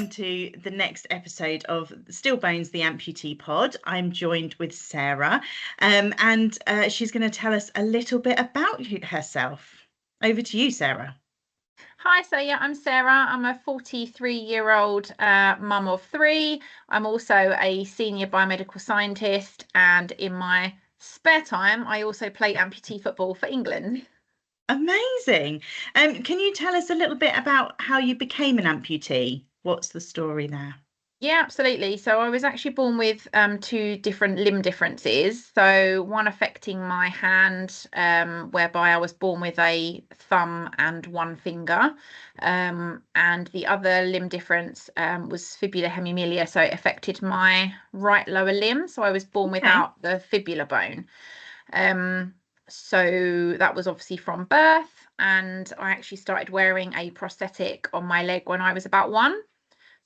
welcome to the next episode of Still Bones, the Amputee Pod. I'm joined with Sarah, and she's going to tell us a little bit about herself. Over to you, Sarah. Hi, so yeah, I'm Sarah. I'm a 43-year-old mum of 3. I'm also a senior biomedical scientist, and in my spare time, I also play amputee football for England. Amazing. Can you tell us a little bit about how you became an amputee? What's the story there? Yeah, absolutely. So I was actually born with 2 different limb differences. So one affecting my hand, whereby I was born with a thumb and 1 finger. And the other limb difference was fibula hemimelia. So it affected my right lower limb. So I was born without the fibula bone. So that was obviously from birth. And I actually started wearing a prosthetic on my leg when I was about 1.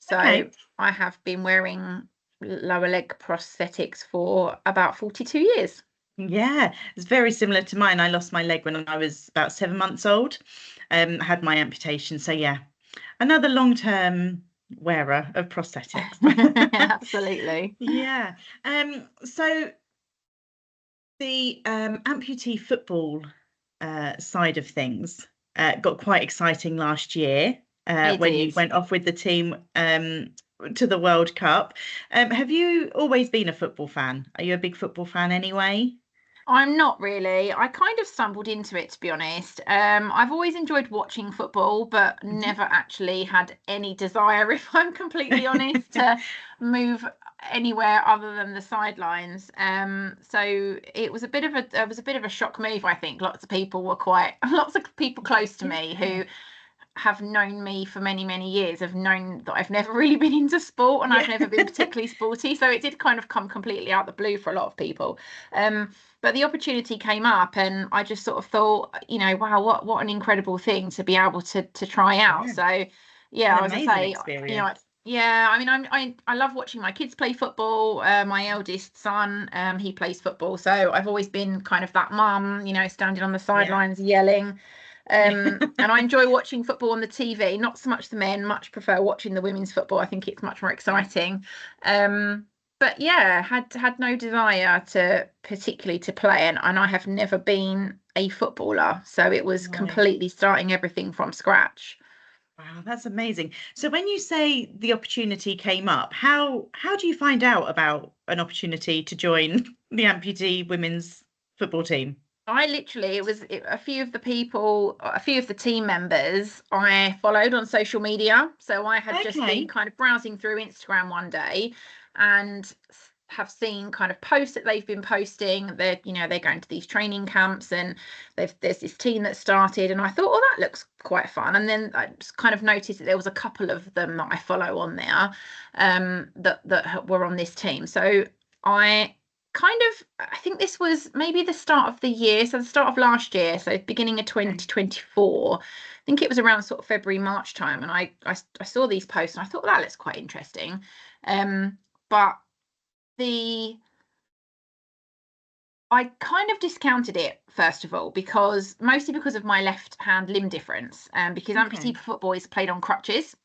So I have been wearing lower leg prosthetics for about 42 years. Yeah, it's very similar to mine. I lost my leg when I was about 7 months old, had my amputation. So yeah, another long-term wearer of prosthetics. Absolutely. Yeah. So the amputee football side of things got quite exciting last year when you went off with the team to the World Cup. Have you always been a football fan? Are you a big football fan anyway? I'm not really. I kind of stumbled into it, to be honest. I've always enjoyed watching football, but never actually had any desire, if I'm completely honest, to move anywhere other than the sidelines. So it was a bit of a shock move, I think. Lots of people close to me who have known me for many, many years have known that I've never really been into sport, and I've never been particularly sporty. So it did kind of come completely out the blue for a lot of people. But the opportunity came up, and I just sort of thought, wow, what an incredible thing to be able to try out. So yeah, as I say, experience. yeah, I mean, I love watching my kids play football. My eldest son, he plays football, so I've always been kind of that mum, standing on the sidelines yelling. And I enjoy watching football on the TV, not so much the men, much prefer watching the women's football. I think it's much more exciting. But yeah, had no desire to particularly to play, and I have never been a footballer, so it was completely starting everything from scratch. Wow, that's amazing. So when you say the opportunity came up, how do you find out about an opportunity to join the amputee women's football team? It was a few of the team members I followed on social media. So I had just been kind of browsing through Instagram one day and have seen kind of posts that they've been posting. They're going to these training camps, and there's this team that started, and I thought, oh, that looks quite fun. And then I just kind of noticed that there was a couple of them that I follow on there that were on this team. So I think this was maybe the start of the year, so the start of last year, so beginning of 2024. I think it was around sort of February, March time, and I saw these posts and I thought, well, that looks quite interesting. But I kind of discounted it, first of all, mostly because of my left hand limb difference, because amputee football is played on crutches.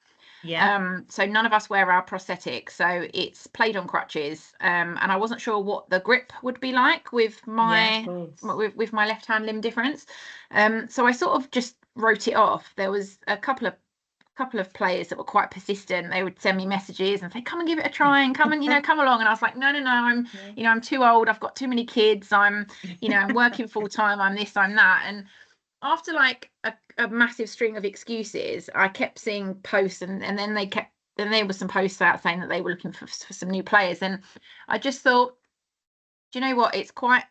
So none of us wear our prosthetics, so it's played on crutches, and I wasn't sure what the grip would be like with my with my left hand limb difference. So I sort of just wrote it off. There was a couple of players that were quite persistent. They would send me messages and say, come and give it a try, and come and come along. And I was like, no, I'm too old, I've got too many kids, I'm working full time, I'm this, I'm that. And after like a massive string of excuses, I kept seeing posts, and then there were some posts out saying that they were looking for some new players, and I just thought, do you know what, it's quite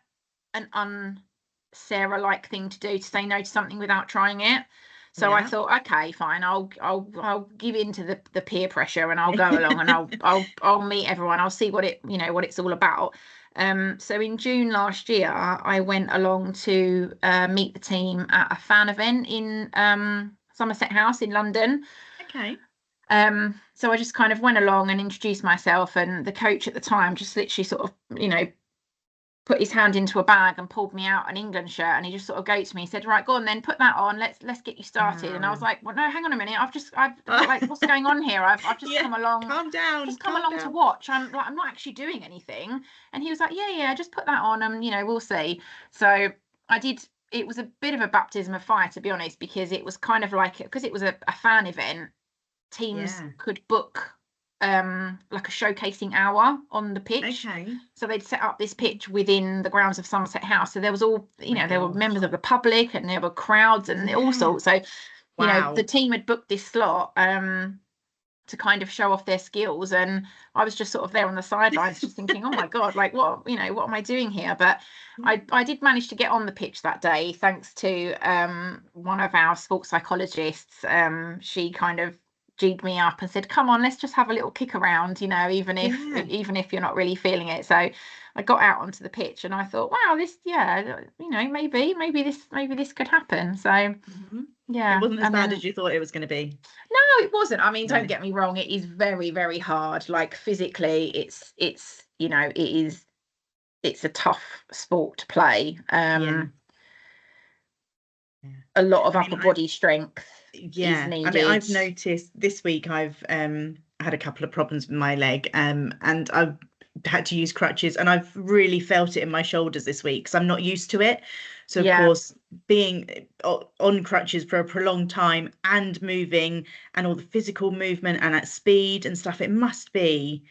an un-Sarah-like thing to do, to say no to something without trying it. So I thought, okay, fine, I'll give in to the peer pressure, and I'll go along, and I'll meet everyone, I'll see what it's all about. So in June last year, I went along to meet the team at a fan event in Somerset House in London. So I just kind of went along and introduced myself, and the coach at the time just literally sort of, put his hand into a bag and pulled me out an England shirt, and he just sort of goes to me, he said, right, go on then, put that on, let's get you started. And I was like, well, no, hang on a minute, I've like, what's going on here? I've just come along, calm down, just come along to watch. I'm not actually doing anything. And he was like, yeah, just put that on, and we'll see. So I did. It was a bit of a baptism of fire, to be honest, because it was kind of like, because it was a fan event, teams could book like a showcasing hour on the pitch. So they'd set up this pitch within the grounds of Somerset House. So there was all, there were members of the public, and there were crowds and all sorts. So, the team had booked this slot to kind of show off their skills. And I was just sort of there on the sidelines just thinking, oh my God, like what am I doing here? But I did manage to get on the pitch that day, thanks to one of our sports psychologists. She kind of G'd me up and said, come on, let's just have a little kick around, even if you're not really feeling it. So I got out onto the pitch, and I thought, wow, this maybe this could happen. So it wasn't as bad as you thought it was going to be. No, it wasn't. I mean, don't get me wrong, it is very, very hard. Like physically, it's a tough sport to play. A lot of upper body strength is needed. I mean, I've noticed this week I've had a couple of problems with my leg, and I've had to use crutches, and I've really felt it in my shoulders this week because I'm not used to it. So of course, being on crutches for a prolonged time and moving and all the physical movement and at speed and stuff, it must be,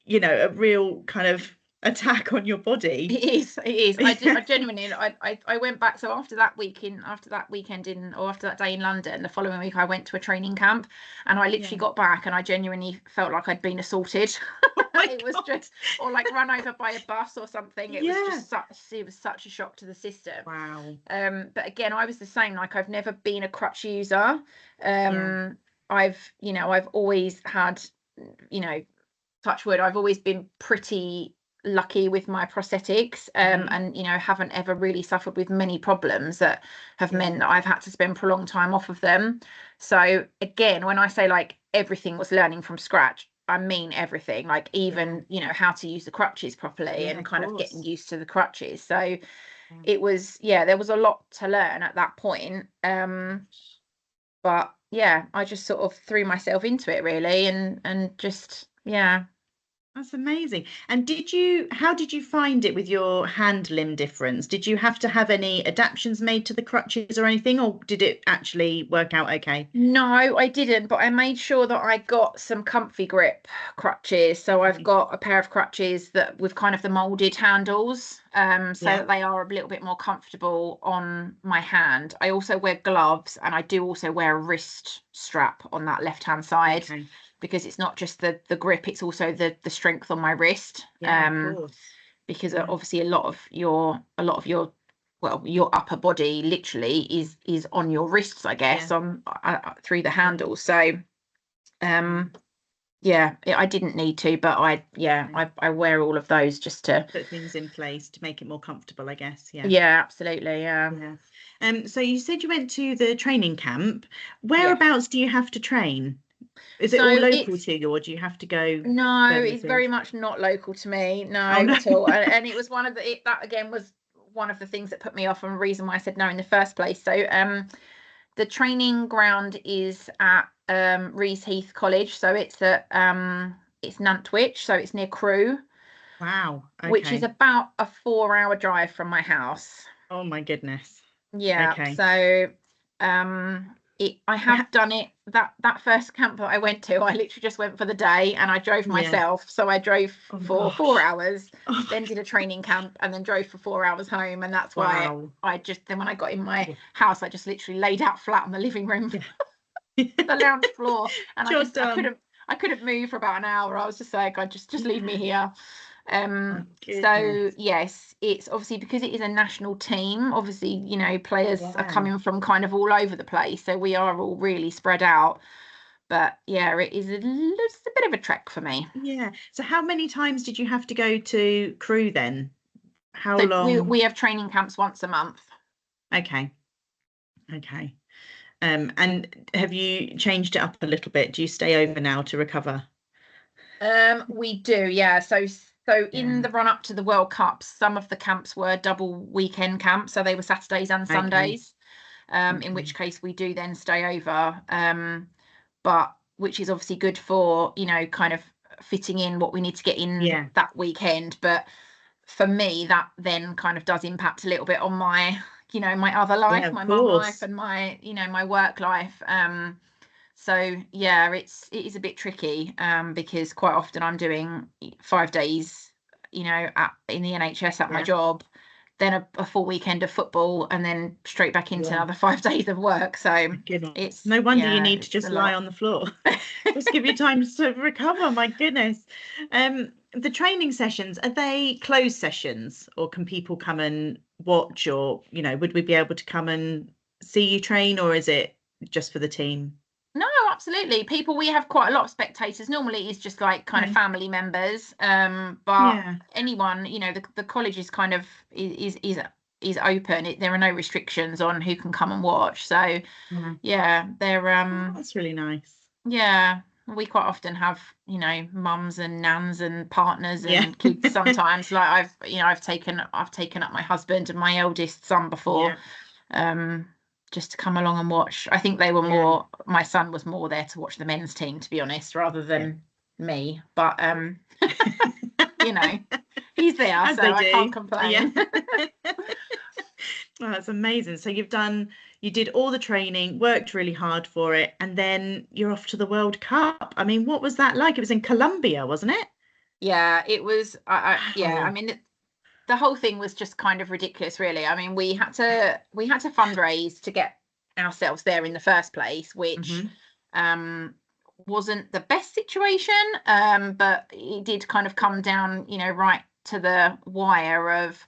a real kind of attack on your body. It is. I genuinely, I went back. So after that day in London, the following week I went to a training camp, and I literally got back and I genuinely felt like I'd been assaulted. It was just, or like run over by a bus or something. It was such a shock to the system. Wow. But again, I was the same. Like, I've never been a crutch user. I've always had, touch wood, I've always been pretty lucky with my prosthetics, and haven't ever really suffered with many problems that have meant that I've had to spend prolonged time off of them. So again, when I say like everything was learning from scratch, I mean everything, like even how to use the crutches properly, and kind of getting used to the crutches. So it was, there was a lot to learn at that point, but I just sort of threw myself into it really, and just That's amazing. And how did you find it with your hand limb difference? Did you have to have any adaptations made to the crutches or anything, or did it actually work out okay? No, I didn't, but I made sure that I got some comfy grip crutches. So I've got a pair of crutches that with kind of the molded handles, so that they are a little bit more comfortable on my hand. I also wear gloves, and I do also wear a wrist strap on that left hand side. Because it's not just the grip, it's also the strength on my wrist. Of course. Because obviously a lot of your your upper body literally is on your wrists, I guess, on through the handles. So I didn't need to, but I wear all of those just to put things in place to make it more comfortable, I guess. Absolutely. So you said you went to the training camp. Whereabouts do you have to train? Is it all local to you, or do you have to go? No, it's very much not local to me. No, at all. And it was that again was one of the things that put me off, and the reason why I said no in the first place. So the training ground is at Rees Heath College, so it's at it's Nantwich, so it's near Crewe. Wow. Okay. Which is about a 4-hour drive from my house. Oh my goodness. Yeah. Okay. So I have done it, that first camp that I went to, I literally just went for the day, and I drove myself. So I drove for 4 hours, then did a training camp, and then drove for 4 hours home. And that's why then when I got in my house, I just literally laid out flat on the living room, the lounge floor, and I couldn't move for about an hour. I was just like, just leave me here. So yes, it's obviously because it is a national team, obviously players are coming from kind of all over the place, so we are all really spread out, but it is a bit of a trek for me. So how many times did you have to go to Crewe then? How long? We have training camps once a month. Okay. And have you changed it up a little bit? Do you stay over now to recover? We do, so So in the run up to the World Cups, some of the camps were double weekend camps, so they were Saturdays and Sundays. In which case we do then stay over, but which is obviously good for, you know, kind of fitting in what we need to get in that weekend. But for me, that then kind of does impact a little bit on my, you know, my other life, my mum life and my, you know, my work life. So yeah, it is a bit tricky, because quite often I'm doing 5 days, you know, in the NHS at my job, then a full weekend of football, and then straight back into another 5 days of work. So it's no wonder you need to just lie on the floor. Just give you time to recover. My goodness. The training sessions, are they closed sessions, or can people come and watch, or, you know, would we be able to come and see you train, or is it just for the team? No, absolutely. People, we have quite a lot of spectators. Normally it's just like kind of family members, but anyone, you know, the college is kind of is open. There are no restrictions on who can come and watch. So they're that's really nice. Yeah, we quite often have, you know, mums and nans and partners and kids sometimes. Like I've taken up my husband and my eldest son before, just to come along and watch. I think they were more, my son was more there to watch the men's team, to be honest, rather than me. But you know, he's there, so I can't complain. Oh, that's amazing. So you did all the training, worked really hard for it, and then you're off to the World Cup. I mean, what was that like? It was in Colombia, wasn't it? Yeah, it was. I mean, the whole thing was just kind of ridiculous, really. I mean, we had to fundraise to get ourselves there in the first place, which wasn't the best situation, but it did kind of come down, you know, right to the wire of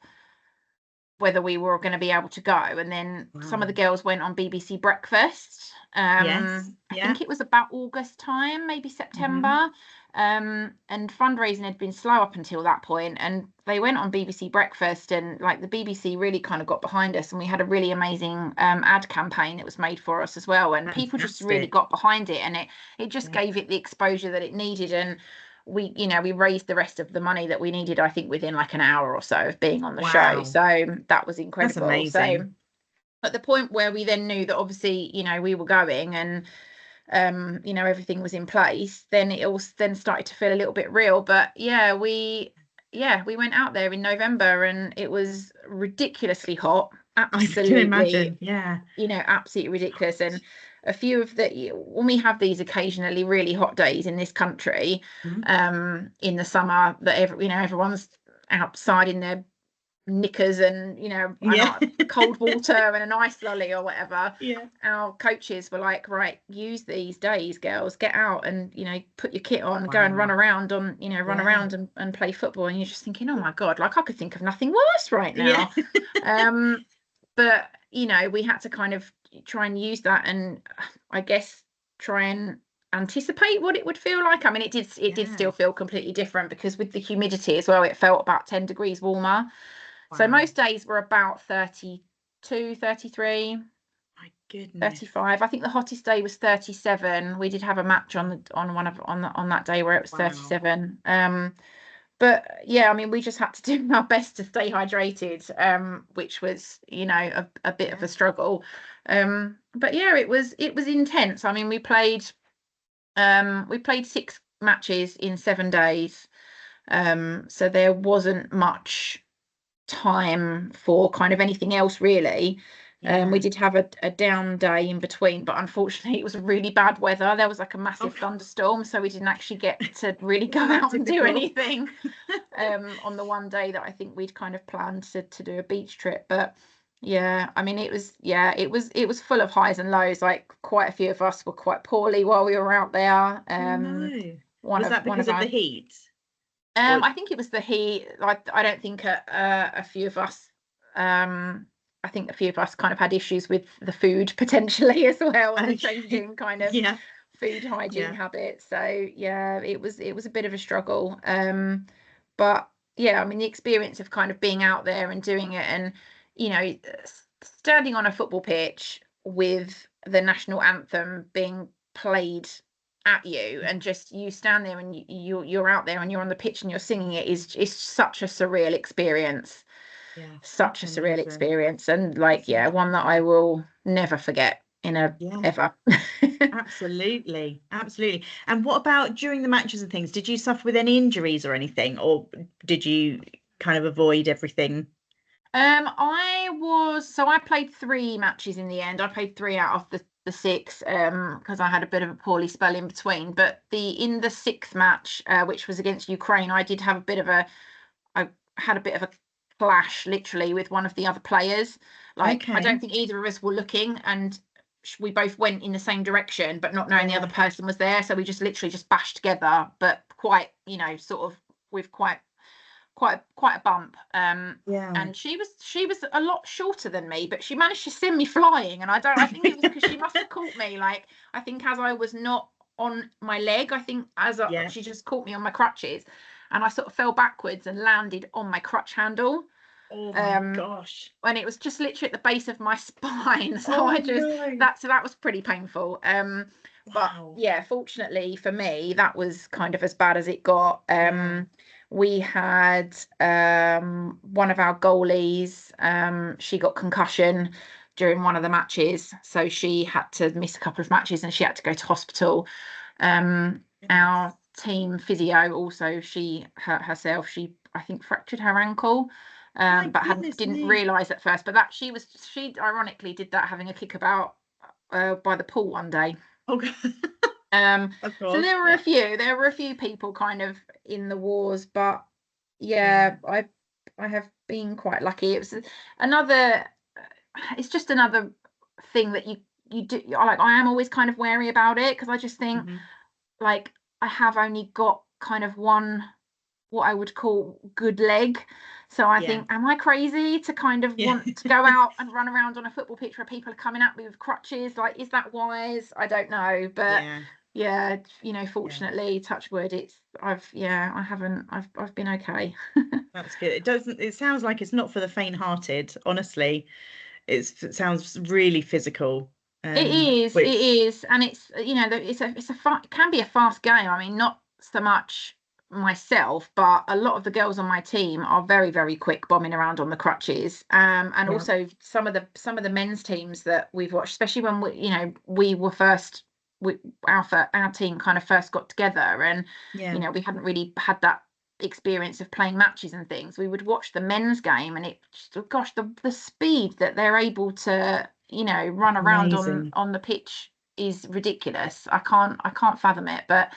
whether we were going to be able to go. And then some of the girls went on BBC Breakfast. I think it was about August time, maybe September. And fundraising had been slow up until that point, and they went on BBC Breakfast, and like the BBC really kind of got behind us, and we had a really amazing ad campaign that was made for us as well, and people just really got behind it, and it just gave it the exposure that it needed. And we raised the rest of the money that we needed, I think, within like an hour or so of being on the show. So that was incredible. That's amazing. So at the point where we then knew that obviously, you know, we were going, and you know, everything was in place, then it all then started to feel a little bit real. But we went out there in November, and it was ridiculously hot. Absolutely, I can imagine. You know, absolutely ridiculous. And a few of when we have these occasionally really hot days in this country, in the summer, that everyone's outside in their knickers and, you know, cold water and an ice lolly or whatever. Our coaches were like, right, use these days, girls, get out and, you know, put your kit on, go and run around and play football. And you're just thinking, oh my God, like I could think of nothing worse right now. But you know, we had to kind of try and use that, and I guess try and anticipate what it would feel like. I mean, it did still feel completely different, because with the humidity as well, it felt about 10 degrees warmer. So most days were about 32, 33. My goodness. 35. I think the hottest day was 37. We did have a match on that day where it was 37. But yeah, I mean, we just had to do our best to stay hydrated, which was, you know, a bit of a struggle. But yeah, it was intense. I mean, we played 6 matches in 7 days. So there wasn't much time for kind of anything else, really. We did have a down day in between, but unfortunately it was really bad weather. There was like a massive thunderstorm, so we didn't actually get to really go out and do anything on the one day that I think we'd kind of planned to do a beach trip. But yeah, I mean, it was full of highs and lows. Like quite a few of us were quite poorly while we were out there. Was that because of the heat? I think it was the heat. Like I don't think a few of us I think a few of us kind of had issues with the food potentially as well, and the changing kind of food hygiene habits. So yeah, it was a bit of a struggle. But yeah, I mean, the experience of kind of being out there and doing it, and you know, standing on a football pitch with the national anthem being played at you, and just you stand there and you're out there and you're on the pitch and you're singing it is such a surreal experience. Such a surreal experience, and like one that I will never forget ever. Absolutely. And what about during the matches and things? Did you suffer with any injuries or anything, or did you kind of avoid everything? I played 3 matches in the end. I played 3 out of the 6 because I had a bit of a poorly spell in between. But in the 6th match, which was against Ukraine, I had a bit of a clash literally with one of the other players. Like, I don't think either of us were looking, and we both went in the same direction, but not knowing the other person was there. So we just literally just bashed together, but quite, sort of with quite a bump. And she was a lot shorter than me, but she managed to send me flying. And I think it was because she must have caught me. Like, I think as I was not on my leg, I think she just caught me on my crutches, and I sort of fell backwards and landed on my crutch handle. Oh my gosh. And it was just literally at the base of my spine. So that was pretty painful. But yeah, fortunately for me, that was kind of as bad as it got. We had one of our goalies, she got concussion during one of the matches, so she had to miss a couple of matches and she had to go to hospital. Our team physio also, she hurt herself. She, I think, fractured her ankle, but didn't realise at first. But she ironically did that having a kickabout by the pool one day. Okay. So there were a few people kind of in the wars, but I have been quite lucky. It's just another thing that you do. Like, I am always kind of wary about it, because I just think like I have only got kind of one, what I would call, good leg. So I think, am I crazy to kind of want to go out and run around on a football pitch where people are coming at me with crutches? Like, is that wise? I don't know, but fortunately, touch wood, I've been okay. That's good. It sounds like it's not for the faint-hearted, honestly. It sounds really physical. It is, and it's it can be a fast game. I mean, not so much myself, but a lot of the girls on my team are very, very quick bombing around on the crutches. And also some of the men's teams that we've watched, especially when we were first, our team kind of first got together, and we hadn't really had that experience of playing matches and things. We would watch the men's game, and the speed that they're able to run around on the pitch is ridiculous. I can't fathom it, but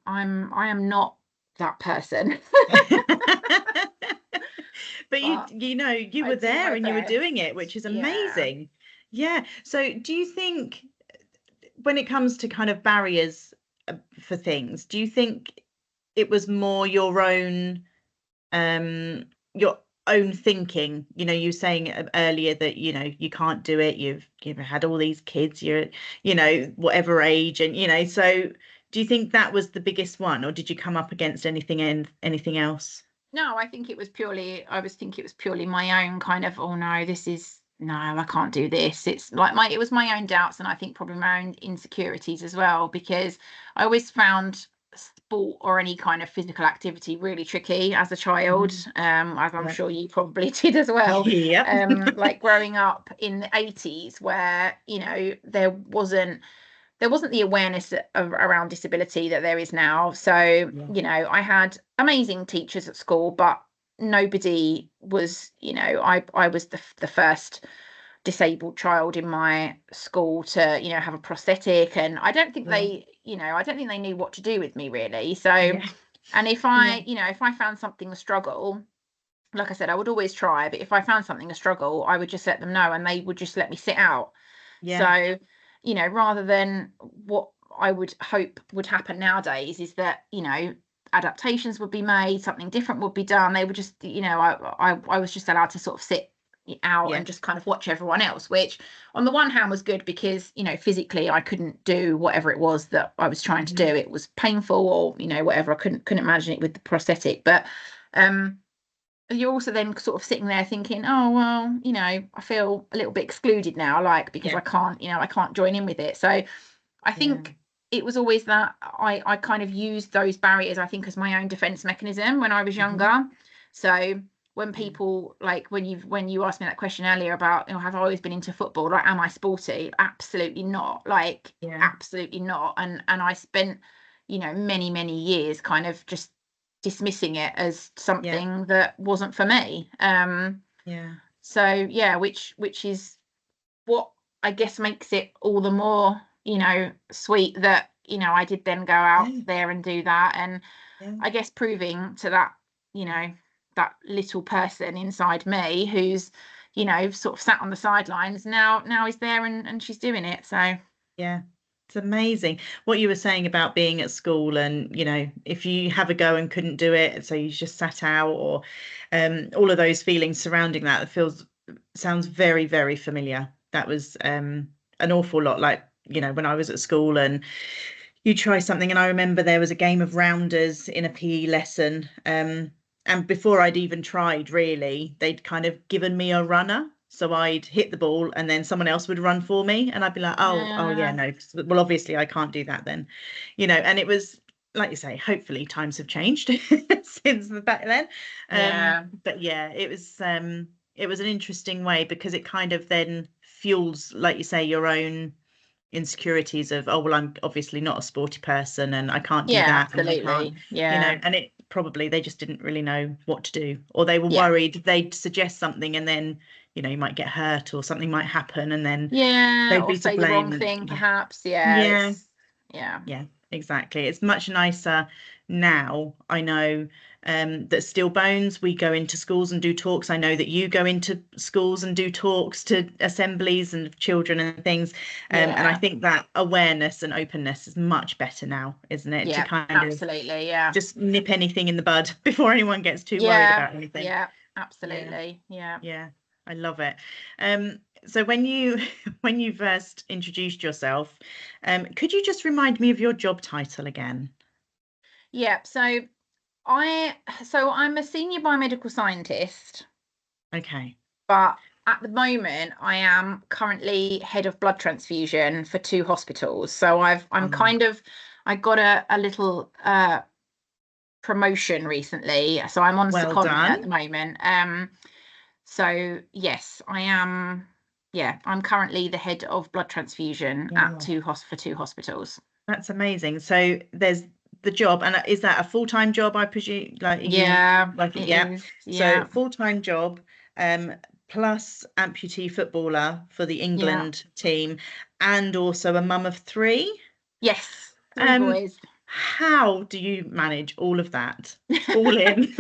I am not that person. But you were there and you were doing it, which is amazing. So do you think, when it comes to kind of barriers for things, do you think it was more your own thinking? You were saying earlier that you can't do it, you've had all these kids, you're whatever age, and so do you think that was the biggest one, or did you come up against anything else? No, I think it was purely my own kind of, oh no, I can't do this. It's like it was my own doubts, and I think probably my own insecurities as well, because I always found sport or any kind of physical activity really tricky as a child, as I'm sure you probably did as well. Like growing up in the 80s, where there wasn't the awareness around disability that there is now. So I had amazing teachers at school, but nobody was, I was the first disabled child in my school to have a prosthetic, and I don't think they knew what to do with me, really. So and if I found something a struggle, like I said, I would always try, but if I found something a struggle, I would just let them know, and they would just let me sit out. So rather than what I would hope would happen nowadays is that adaptations would be made, something different would be done. They would just I was just allowed to sort of sit out and just kind of watch everyone else, which on the one hand was good, because physically I couldn't do whatever it was that I was trying to do. It was painful, or whatever. I couldn't imagine it with the prosthetic. But you're also then sort of sitting there thinking, oh well, I feel a little bit excluded now, like, because I can't join in with it. So I think it was always that I kind of used those barriers, I think, as my own defense mechanism when I was younger. So when people, like, when you asked me that question earlier about, have I always been into football, like, am I sporty? Absolutely not. Like, absolutely not. And I spent, many years kind of just dismissing it as something that wasn't for me. So which is what I guess makes it all the more, sweet that, I did then go out there and do that. And I guess proving to that, that little person inside me who's, sort of sat on the sidelines now is there and she's doing it. So it's amazing what you were saying about being at school and, if you have a go and couldn't do it, so you just sat out, or all of those feelings surrounding that. Sounds very, very familiar. That was an awful lot like, when I was at school and you try something. And I remember there was a game of rounders in a PE lesson. And before I'd even tried, really, they'd kind of given me a runner. So I'd hit the ball and then someone else would run for me. And I'd be like, oh yeah, no. Well, obviously I can't do that then, and it was, like you say, hopefully times have changed since back then. But it was an interesting way, because it kind of then fuels, like you say, your own insecurities of, well, I'm obviously not a sporty person and I can't do that. Absolutely. And it probably, they just didn't really know what to do, or they were worried they'd suggest something and then, you might get hurt or something might happen and then they'd be say the wrong thing, perhaps. Yeah, exactly. It's much nicer now. I know that Still Bones, we go into schools and do talks. I know that you go into schools and do talks to assemblies and children and things. And I think that awareness and openness is much better now, isn't it? To kind absolutely, of just nip anything in the bud before anyone gets too worried about anything. Yeah, absolutely. Yeah, I love it. So when you first introduced yourself, could you just remind me of your job title again? So I'm a senior biomedical scientist. Okay. But at the moment, I am currently head of blood transfusion for 2 hospitals. So I got a little promotion recently. So I'm on secondment at the moment. So yes, I am. I'm currently the head of blood transfusion at 2 hospitals. That's amazing. So there's the job, and is that a full-time job, I presume? So full-time job, plus amputee footballer for the England team, and also a mum of 3. Yes, 3 boys. How do you manage all of that all in?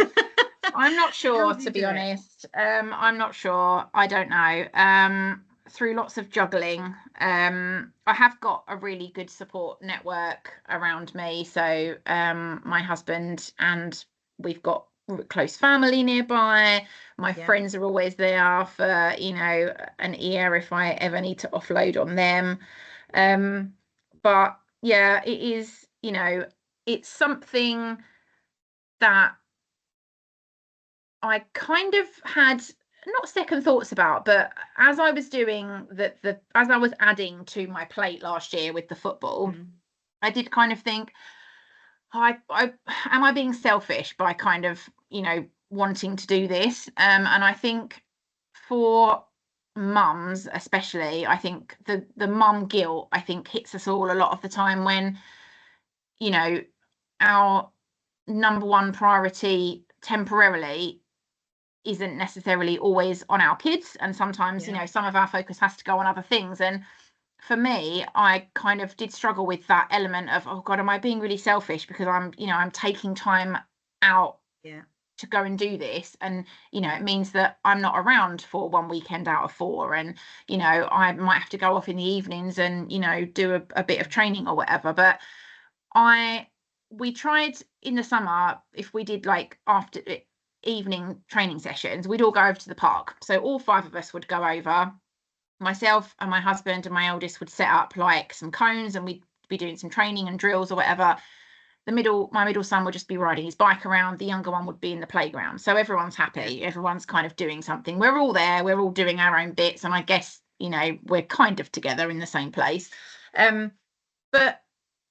I'm not sure, to be honest. I'm not sure. I don't know. Through lots of juggling, I have got a really good support network around me. So my husband, and we've got close family nearby. My friends are always there for, an ear if I ever need to offload on them. But it is, it's something that I kind of had not second thoughts about, but as I was doing as I was adding to my plate last year with the football, I did kind of think, am I being selfish by kind of, wanting to do this? And I think for mums especially, I think the mum guilt, I think, hits us all a lot of the time when, our number one priority temporarily isn't necessarily always on our kids, and sometimes some of our focus has to go on other things. And for me, I kind of did struggle with that element of, oh God, am I being really selfish because I'm taking time out to go and do this, and it means that I'm not around for 1 weekend out of 4, and I might have to go off in the evenings and do a bit of training or whatever. But we tried in the summer, if we did like after evening training sessions, we'd all go over to the park. So all 5 of us would go over. Myself and my husband and my eldest would set up like some cones, and we'd be doing some training and drills or whatever. My middle son would just be riding his bike around. The younger one would be in the playground. So everyone's happy. Everyone's kind of doing something. We're all there. We're all doing our own bits. And I guess, we're kind of together in the same place. But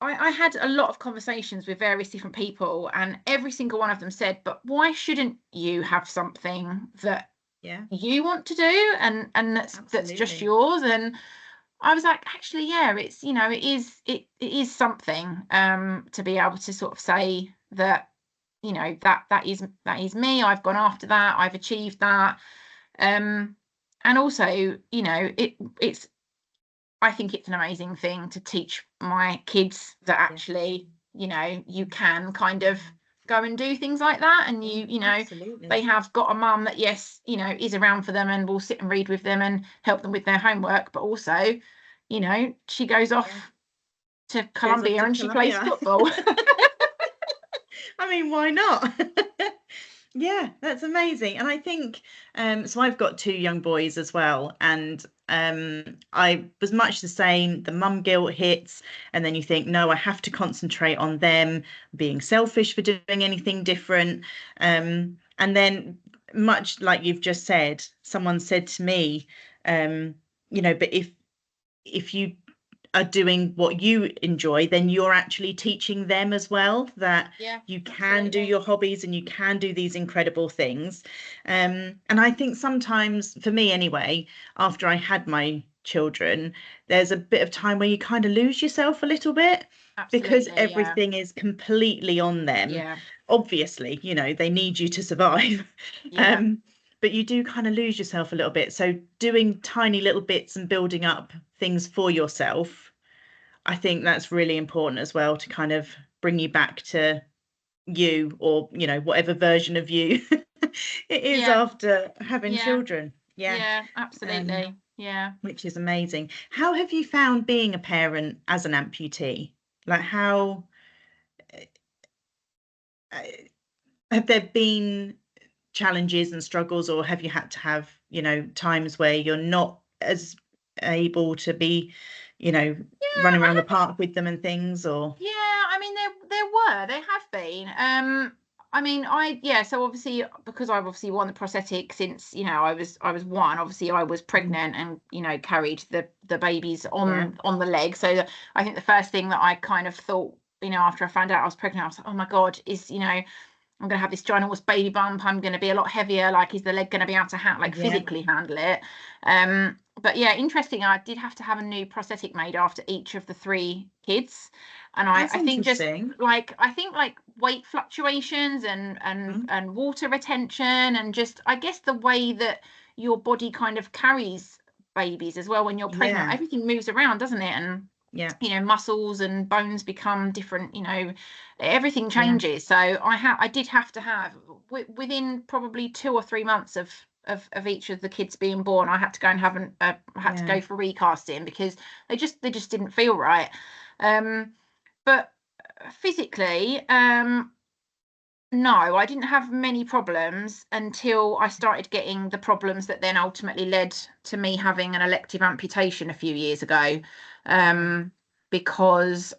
I had a lot of conversations with various different people, and every single one of them said, but why shouldn't you have something that you want to do and that's just yours? And I was like, actually, yeah, it's, you know, it is something to be able to sort of say that, you know, that is me. I've gone after that. I've achieved that. And also, you know, it's I think it's an amazing thing to teach my kids that actually, you know, you can kind of go and do things like that, and you know, absolutely. They have got a mum that, yes, you know, is around for them and will sit and read with them and help them with their homework, but also, you know, she goes off to Colombia and she plays football. I mean, why not? Yeah, that's amazing. And I think so I've got 2 young boys as well, and I was much the same. The mum guilt hits, and then you think, no, I have to concentrate on them being selfish for doing anything different. And then, much like you've just said, someone said to me, you know, but if you are doing what you enjoy, then you're actually teaching them as well that you can do your hobbies and you can do these incredible things. And I think sometimes, for me anyway, after I had my children, there's a bit of time where you kind of lose yourself a little bit. Absolutely, because everything is completely on them. Obviously, you know, they need you to survive. But you do kind of lose yourself a little bit. So doing tiny little bits and building up things for yourself, I think that's really important as well, to kind of bring you back to you, or, you know, whatever version of you it is after having children. Yeah, absolutely. Which is amazing. How have you found being a parent as an amputee? Like, how have there been challenges and struggles, or have you had to have, you know, times where you're not as able to be, you know, running around the park with them and things? Or I mean, there have been. I mean, so obviously, because I've obviously worn the prosthetic since, you know, I was 1. Obviously I was pregnant and, you know, carried the babies on the leg. So I think the first thing that I kind of thought, you know, after I found out I was pregnant, I was like, oh my God, is, you know, I'm going to have this ginormous baby bump. I'm going to be a lot heavier. Like, is the leg going to be able to physically handle it? But yeah, interesting. I did have to have a new prosthetic made after each of the 3 kids. And I think just like, weight fluctuations and water retention, and just, I guess, the way that your body kind of carries babies as well when you're pregnant, everything moves around, doesn't it? And you know, muscles and bones become different, you know, everything changes. So I did have to have, within probably 2 or 3 months of each of the kids being born, I had to go and have to go for recasting, because they just didn't feel right. But physically, no, I didn't have many problems until I started getting the problems that then ultimately led to me having an elective amputation a few years ago. Because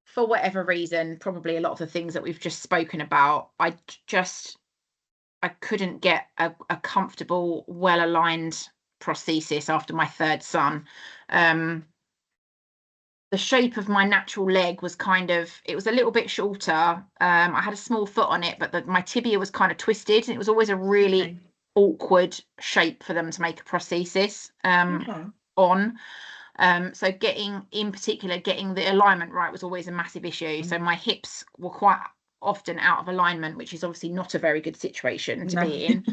for whatever reason, probably a lot of the things that we've just spoken about, I couldn't get a comfortable, well-aligned prosthesis after my 3rd son. The shape of my natural leg was it was a little bit shorter. I had a small foot on it, but my tibia was kind of twisted, and it was always a really awkward shape for them to make a prosthesis on. So getting the alignment right was always a massive issue. So my hips were quite often out of alignment, which is obviously not a very good situation to be in.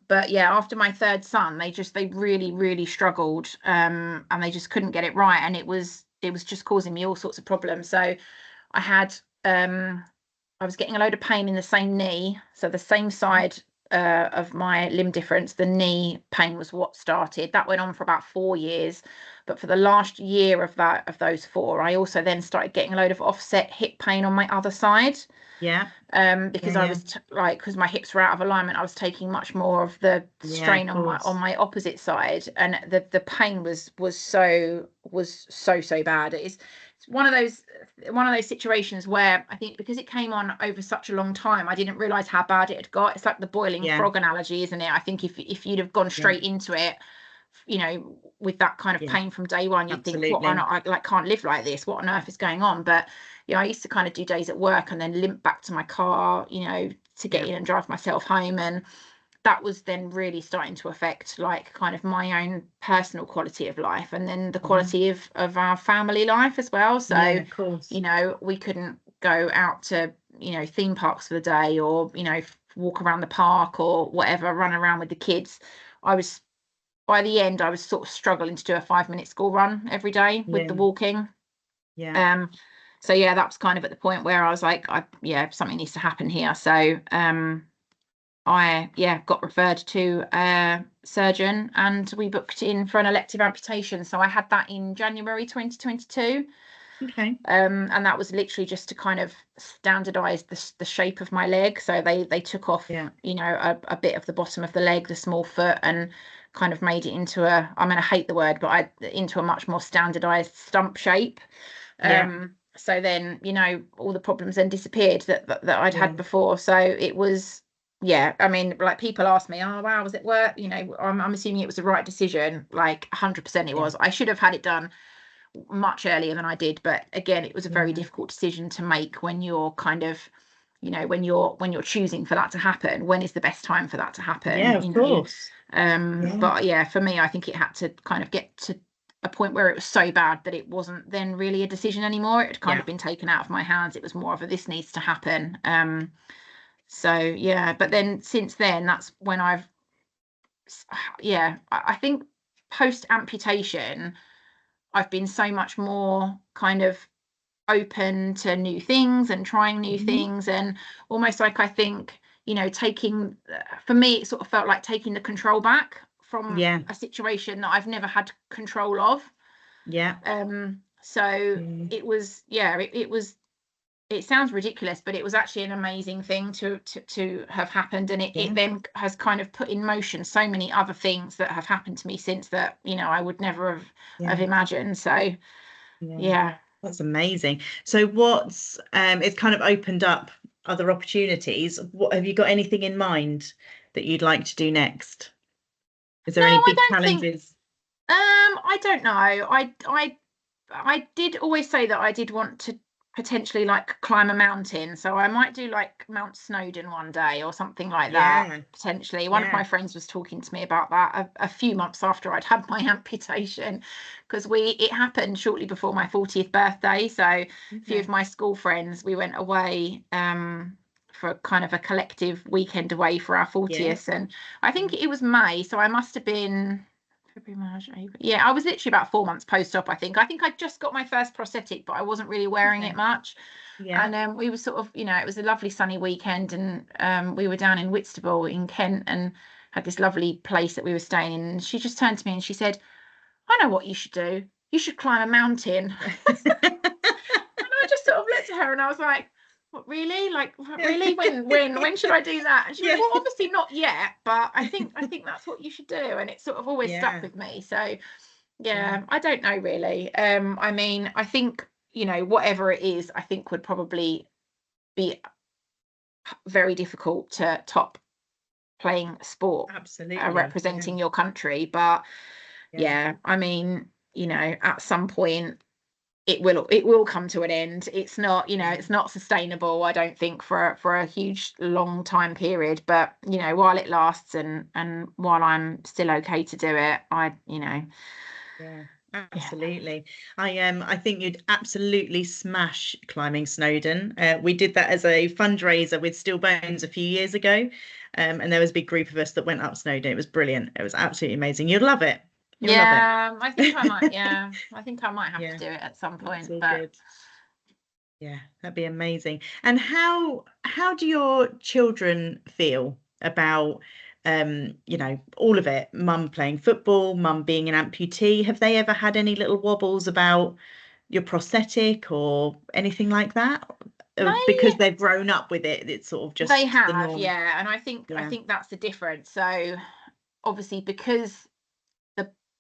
But yeah, after my 3rd son, they really, really struggled, and they just couldn't get it right, and it was just causing me all sorts of problems. So I was getting a load of pain in the same knee, so the same side of my limb difference, the knee pain was what started. That went on for about 4 years, but for the last year of those 4, I also then started getting a load of offset hip pain on my other side. Because I was because my hips were out of alignment, I was taking much more of the strain on my opposite side, and the pain was so bad. It's one of those situations where I think, because it came on over such a long time, I didn't realize how bad it had got. It's like the boiling frog analogy, isn't it? I think if you'd have gone straight into it, with that kind of pain from day one, you'd think, what on, I like can't live like this, what on earth is going on? But I used to kind of do days at work and then limp back to my car, to get in and drive myself home, and that was then really starting to affect like kind of my own personal quality of life, and then the quality of our family life as well. So of course. We couldn't go out to theme parks for the day, or walk around the park or whatever, run around with the kids. By the end I was sort of struggling to do a 5-minute school run every day with the walking. So that was kind of at the point where I was like, something needs to happen here. So I got referred to a surgeon, and we booked in for an elective amputation. So I had that in January 2022. Okay. And that was literally just to kind of standardize the shape of my leg. So they took off a bit of the bottom of the leg, the small foot, and kind of made it into I hate the word, but into a much more standardized stump shape. So then all the problems then disappeared that I'd had before. So it was like people ask me, oh wow, was it work? I'm assuming it was the right decision. Like 100% it was. I should have had it done much earlier than I did, but again, it was a very difficult decision to make when you're kind of when you're choosing for that to happen. When is the best time for that to happen? Of course. But for me, I think it had to kind of get to a point where it was so bad that it wasn't then really a decision anymore. It had kind of been taken out of my hands. It was more of a, this needs to happen. But then since then, that's when I think post amputation, I've been so much more kind of open to new things and trying new things, and almost like I think taking, for me it sort of felt like taking the control back from a situation that I've never had control of. It was it sounds ridiculous, but it was actually an amazing thing to have happened, and it then has kind of put in motion so many other things that have happened to me since that I would never have imagined. So that's amazing. So what's it's kind of opened up other opportunities. What have you got anything in mind that you'd like to do next? Is there any big challenges? I don't know. I did always say that I did want to potentially like climb a mountain, so I might do like Mount Snowdon one day or something like that, potentially. One of my friends was talking to me about that a few months after I'd had my amputation, because it happened shortly before my 40th birthday. So a few of my school friends, we went away for kind of a collective weekend away for our 40th, and I think it was May, so I must have been February, March, April. I was literally about 4 months post-op. I think I just got my first prosthetic, but I wasn't really wearing it much. And we were sort of, it was a lovely sunny weekend, and we were down in Whitstable in Kent and had this lovely place that we were staying in. And she just turned to me and she said, I know what you should do. You should climb a mountain. And I just sort of looked at her and I was like, what, really? Like, really? When should I do that? And she went, well, obviously not yet, but I think that's what you should do. And it sort of always stuck with me. So I don't know really. I think, whatever it is, I think would probably be very difficult to top playing sport. Absolutely. Representing your country. But at some point it will come to an end. It's not, it's not sustainable, I don't think, for a huge long time period. But while it lasts and while I'm still okay to do it, absolutely. I think you'd absolutely smash climbing Snowdon. We did that as a fundraiser with Still Bones a few years ago, and there was a big group of us that went up Snowdon. It was brilliant. It was absolutely amazing. You'd love it. I think I might. I think I might have to do it at some point. But good. That'd be amazing. And how do your children feel about all of it? Mum playing football, mum being an amputee. Have they ever had any little wobbles about your prosthetic or anything like that? Because they've grown up with it, it's sort of just they have, and I think that's the difference. So obviously, because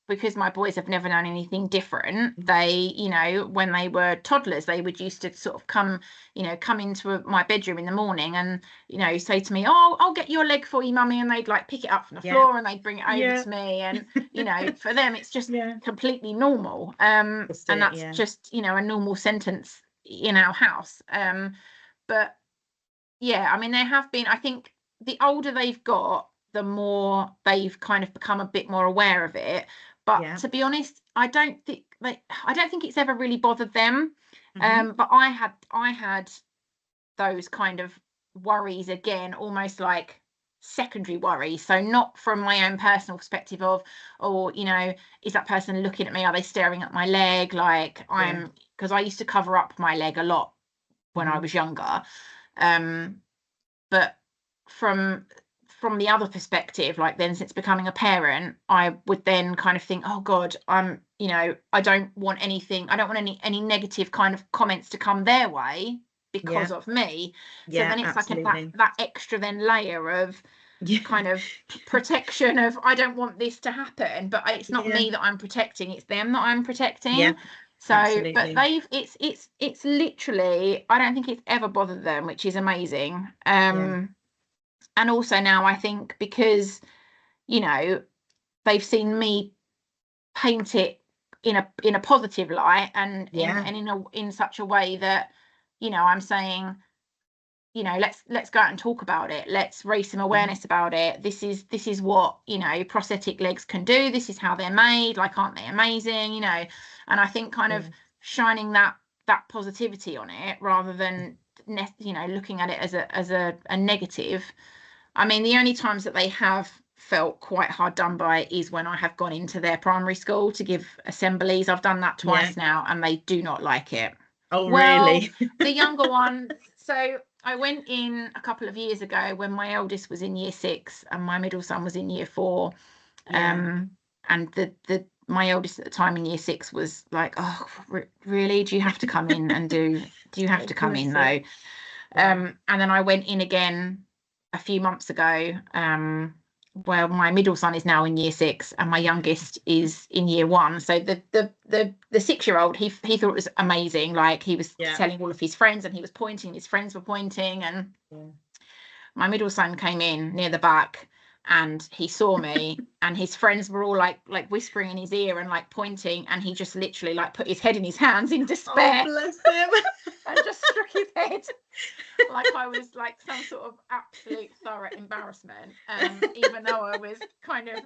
because my boys have never known anything different, they, you know, when they were toddlers, they would used to sort of come into my bedroom in the morning and, you know, say to me, "Oh, I'll get your leg for you, mummy," and they'd like pick it up from the floor and they'd bring it over to me, and you know, for them it's just completely normal, and that's just, you know, a normal sentence in our house. But yeah, I mean, there have been, I think the older they've got, the more they've kind of become a bit more aware of it. But to be honest, I don't think it's ever really bothered them. But I had those kind of worries again, almost like secondary worries. So not from my own personal perspective of, oh, you know, is that person looking at me? Are they staring at my leg? Like because I used to cover up my leg a lot when I was younger. But from the other perspective, like then since becoming a parent, I would then kind of think, oh God, you know, I don't want any negative kind of comments to come their way because of me. So then it's absolutely. Like that extra then layer of kind of protection of, I don't want this to happen, but it's not me that I'm protecting, it's them that I'm protecting. So absolutely. But it's literally, I don't think it's ever bothered them, which is amazing. And also now I think because, you know, they've seen me paint it in a positive light and in such a way that, you know, I'm saying, you know, let's go out and talk about it. Let's raise some awareness about it. This is what, you know, prosthetic legs can do. This is how they're made. Like, aren't they amazing? You know, and I think kind of shining that positivity on it rather than, you know, looking at it as a negative. I mean, the only times that they have felt quite hard done by is when I have gone into their primary school to give assemblies. I've done that twice now, and they do not like it. Oh, really? The younger one. So I went in a couple of years ago when my eldest was in year 6 and my middle son was in year 4. And my eldest at the time in year 6 was like, "Oh, really? Do you have to come in and do you have to come in though?" And then I went in again a few months ago, where my middle son is now in year 6 and my youngest is in year 1. So the 6-year-old, he thought it was amazing. Like, he was telling all of his friends and he was pointing, his friends were pointing, and my middle son came in near the back and he saw me and his friends were all like whispering in his ear and like pointing, and he just literally like put his head in his hands in despair. Oh, bless him. And just struck his head like I was like some sort of absolute thorough embarrassment, even though I was kind of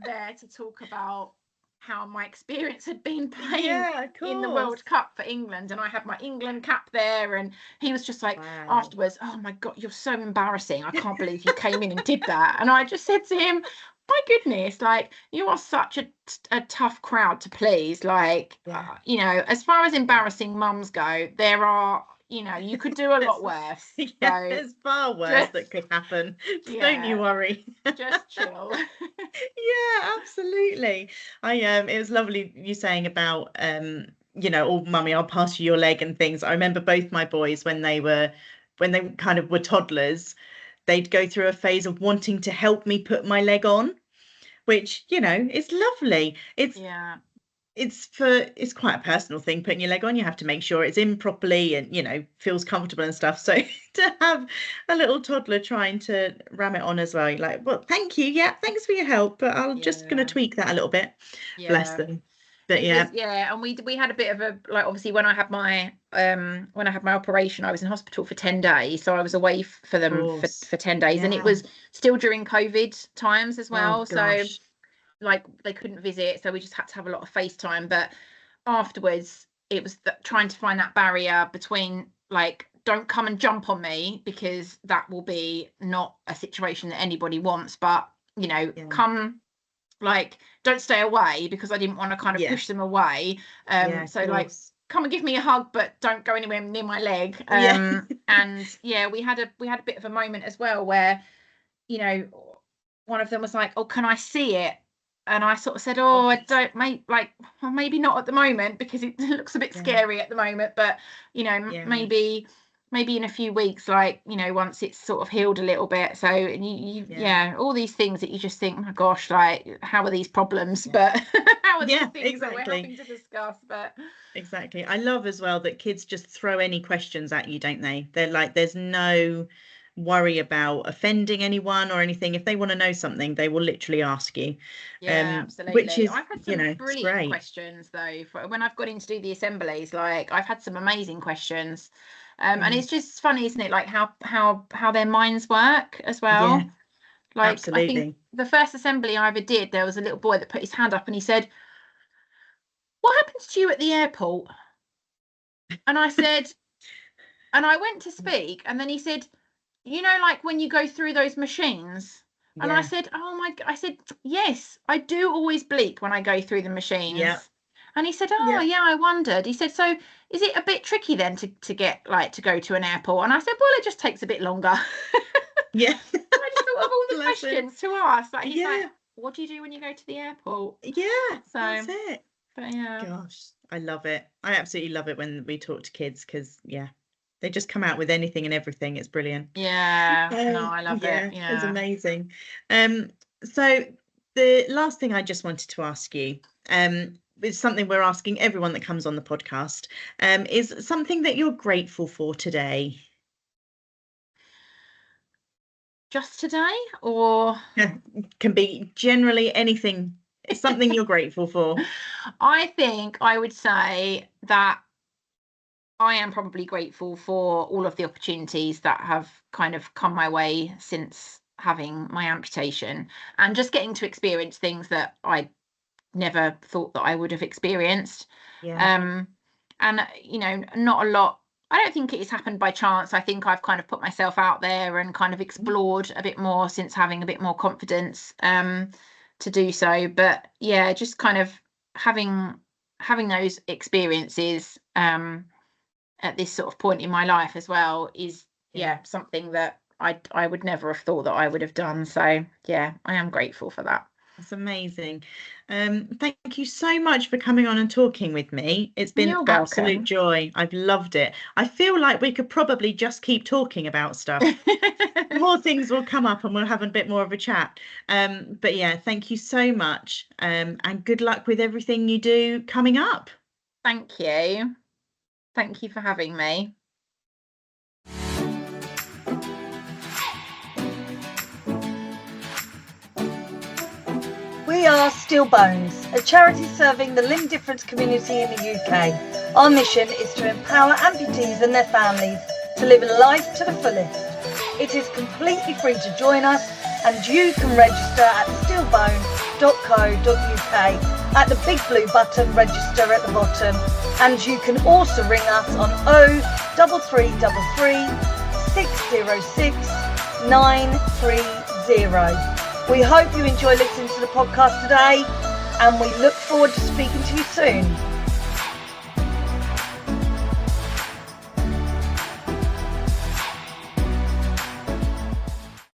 there to talk about how my experience had been playing in the World Cup for England, and I had my England cap there, and he was just like afterwards, "Oh my God, you're so embarrassing, I can't believe you came in and did that." And I just said to him, my goodness, like, you are such a tough crowd to please. Like, you know, as far as embarrassing mums go, there are, you know, you could do a lot worse. There's far worse that could happen. Don't you worry. Just chill. Absolutely. It was lovely you saying about you know, "Oh, mummy, I'll pass you your leg" and things. I remember both my boys when they kind of were toddlers, they'd go through a phase of wanting to help me put my leg on, which, you know, is lovely. It's quite a personal thing, putting your leg on. You have to make sure it's in properly and, you know, feels comfortable and stuff. So to have a little toddler trying to ram it on as well, you're like, "Well, thank you. Yeah, thanks for your help, but I'm just going to tweak that a little bit." Bless them. But and we had a bit of a, like, obviously when I had my operation, I was in hospital for 10 days, so I was away for them for 10 days, and it was still during COVID times as well. So like they couldn't visit, so we just had to have a lot of FaceTime. But afterwards it was trying to find that barrier between, like, don't come and jump on me, because that will be not a situation that anybody wants, but, you know, come, like, don't stay away, because I didn't want to kind of push them away. So like, come and give me a hug, but don't go anywhere near my leg. And we had a bit of a moment as well where, you know, one of them was like, "Oh, can I see it?" And I sort of said, "Oh, I don't, maybe not at the moment, because it looks a bit scary at the moment, but, you know, maybe maybe in a few weeks, like, you know, once it's sort of healed a little bit. So yeah, all these things that you just think, oh my gosh, like, how are these problems? But how are these things that we're having to discuss? But exactly. I love as well that kids just throw any questions at you, don't they? They're like, there's no worry about offending anyone or anything. If they want to know something, they will literally ask you. Absolutely. Which is, I've had some brilliant questions though when I've got in to do the assemblies. Like, I've had some amazing questions, and it's just funny, isn't it? Like how their minds work as well. Yeah, like absolutely. I think the first assembly I ever did, there was a little boy that put his hand up and he said, "What happens to you at the airport?" And I said, and I went to speak, and then he said, "You know, like when you go through those machines." And I said, I said, "Yes, I do always bleep when I go through the machines." Yeah. And he said, yeah, I wondered. He said, "So is it a bit tricky then to get, like, to go to an airport?" And I said, "Well, it just takes a bit longer." Yeah. I just thought of all the questions to ask. Like, he's like, "What do you do when you go to the airport?" Yeah, so that's it. But yeah. Gosh, I love it. I absolutely love it when we talk to kids, because they just come out with anything and everything. It's brilliant. Yeah, no, I love it. Yeah, it's amazing. So the last thing I just wanted to ask you, is something we're asking everyone that comes on the podcast, is something that you're grateful for today. Just today, or can be generally anything. It's something you're grateful for. I think I would say that I am probably grateful for all of the opportunities that have kind of come my way since having my amputation, and just getting to experience things that I never thought that I would have experienced. And, you know, not a lot. I don't think it has happened by chance. I think I've kind of put myself out there and kind of explored a bit more since having a bit more confidence to do so. But yeah, just kind of having those experiences at this sort of point in my life as well is something that I would never have thought that I would have done. So yeah, I am grateful for that. That's amazing. Thank you so much for coming on and talking with me. It's been absolute joy. I've loved it. I feel like we could probably just keep talking about stuff. More things will come up and we'll have a bit more of a chat. But yeah, thank you so much. And good luck with everything you do coming up. Thank you. Thank you for having me. We are Still Bones, a charity serving the limb difference community in the UK. Our mission is to empower amputees and their families to live life to the fullest. It is completely free to join us, and you can register at stillbone.co.uk at the big blue button register at the bottom, and you can also ring us on 03333 606 930. We hope you enjoy listening to the podcast today, and we look forward to speaking to you soon.